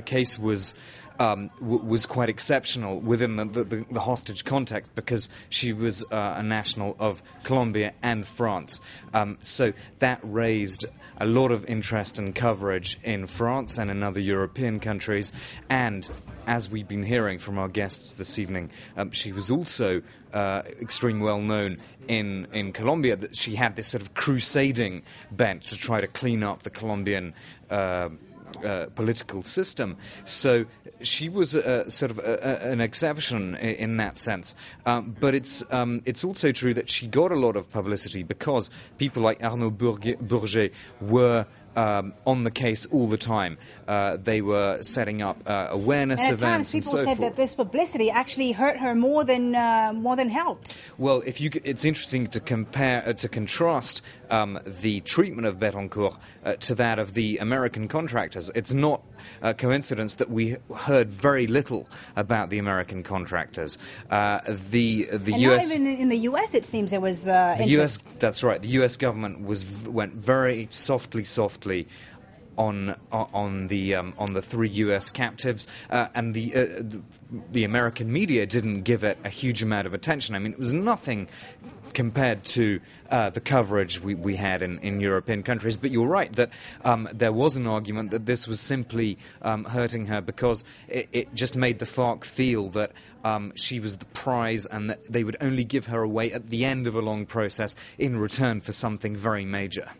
case was quite exceptional within the hostage context because she was a national of Colombia and France. So that raised a lot of interest and coverage in France and in other European countries. And as we've been hearing from our guests this evening, she was also extremely well known in Colombia, that she had this sort of crusading bent to try to clean up the Colombian political system. So she was sort of an exception in that sense. But it's also true that she got a lot of publicity because people like Arnaud Bourget were on the case all the time. They were setting up awareness events and so forth. At times people said that this publicity actually hurt her more than helped. Well, it's interesting to contrast the treatment of Bétancourt to that of the American contractors. It's not a coincidence that we heard very little about the American contractors. The US, not even in the US, it seems there was the interest. US. That's right. The US government went very softly on the 3 US captives, and the American media didn't give it a huge amount of attention. I mean, it was nothing compared to the coverage we had in European countries. But you're right that there was an argument that this was simply hurting her because it just made the FARC feel that she was the prize and that they would only give her away at the end of a long process in return for something very major.